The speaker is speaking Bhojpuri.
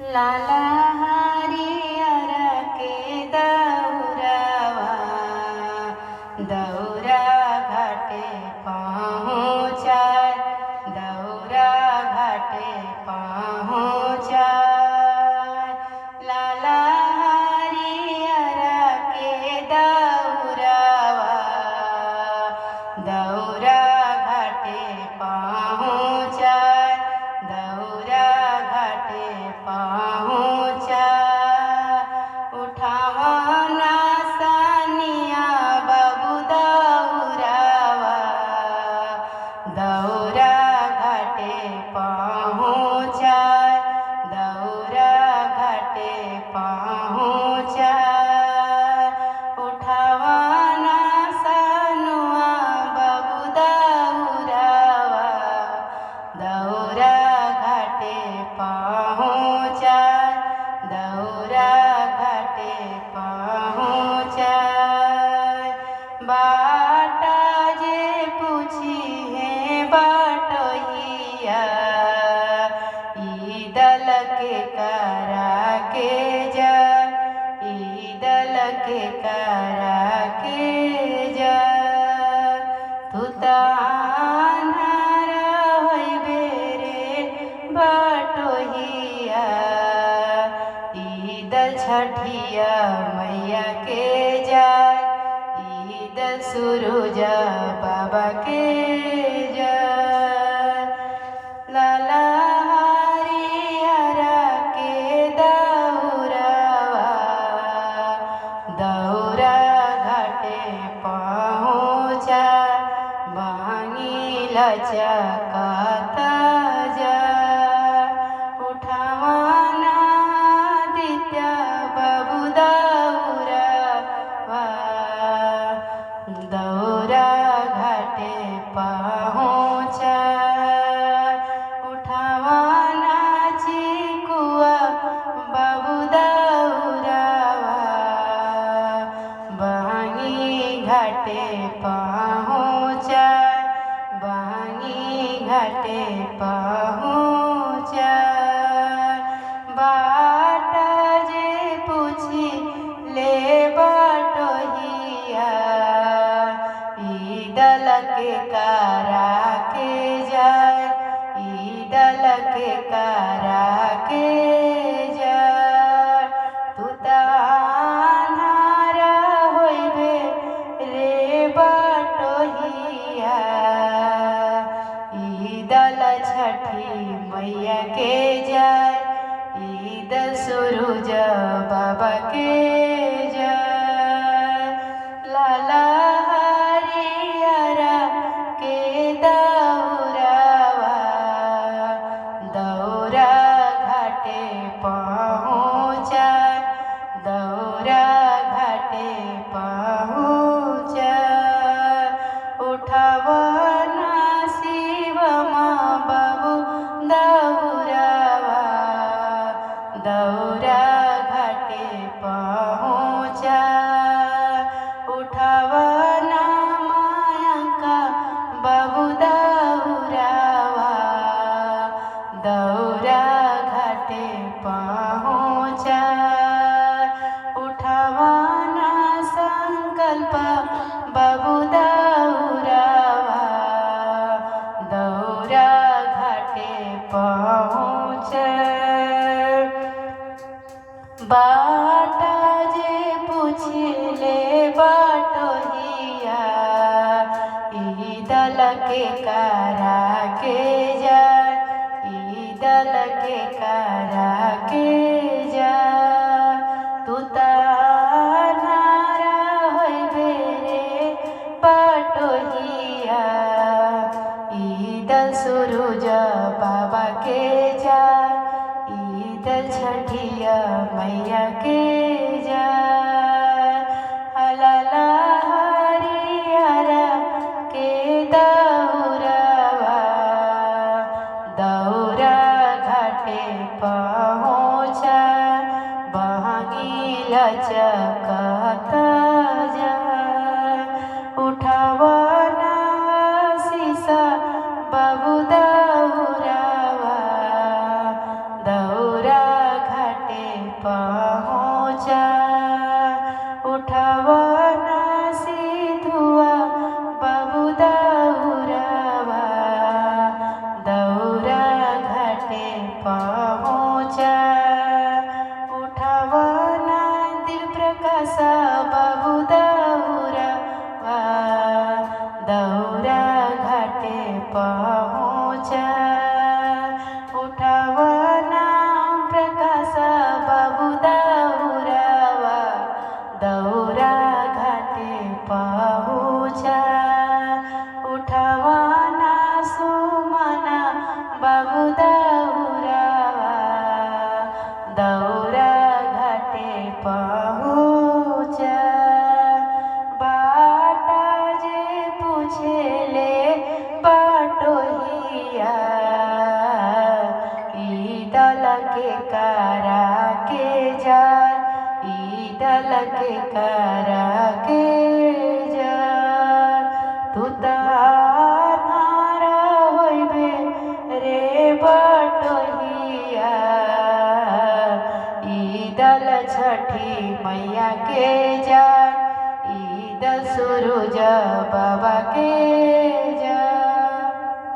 लाला हरियर के दौरवा दौरा घाटे पहुँचाय दौरा घाटे पहुँचाय लाला हरियर के दौरवा दौरा घाटे पहुँचाय दौरा घाटे पहुँचाय उठावना सनिया बाबू दौरावा दौरा घाटे पहुँचाय दौरा घाटे पहुँचाय उठावना सनुआ बाबू दौरावा दौरा घाटे पहुँचाय दौरा घाटे पहुँचाय बाट जे पूछी है बटोहिया ई दल के करा के जा ई दल के करा के जा तू तान्हार होइबे रे बटोहिया ईद छठिया मैया के जाय ईद सूरज बाबा के जाय लाला हरियर के दौरवा दौरा घाटे पहुँचाय बानी लचकत जा उठावना दित्य बाबू दौरवा दौरा घाटे पहुँचाय उठावना चिकुआ बाबू दौरवा बानी घाटे पहुँचाय बानी घाटे पहुँचाय बाट जे पूछी ले बटोहिया ई दल के करा के जाय ई दल के करा के जाय तू तान्हार होइबे रे बटोहिया ईद छठी मैया के जाय ईद सूरज बाबा के जाय लाला हरियर के दौरवा दौरा घाटे पहुँचाय दौरा घाटे पहुँचाय उठावना शिवमा बाबू दौरवा दौरा घाटे पहुँचाय उठावना मायंका बाबू दौरवा दौरा घाटे पहुँचाय उठावना संकल्प बाबू दौरवा दौरा घाटे पहुँचाय बाट जे पूछले बटोहिया ई दल के करा के जाय ई दल के करा के जाय तू तान्हार होइबे रे बटोहिया ईद सूरज बाबा के जाय ईद छठिया मैया के जाय लाला हरियर के दौरवा दौरा घाटे पहुँचाय बहनी लचकत जाय उठावना शीशा बाबू दौरवा दौरा पहुँचा उठावना दिल प्रकाश बाबू दौरा दौरा घाटे पहुँचा उठावना प्रकाश बाबू दौरा दौरा घाटे पहुँचा उठावना सुमना बाबू दौरा दौरा घाटे पहुँचा बाटा जे पूछेले बाटोहिया ईदल के करा के जाय ईदल के करा के जाय तू तारा होइबे रे बटोहिया ईदल छठी मैया के जाय ईद सूरज बाबा के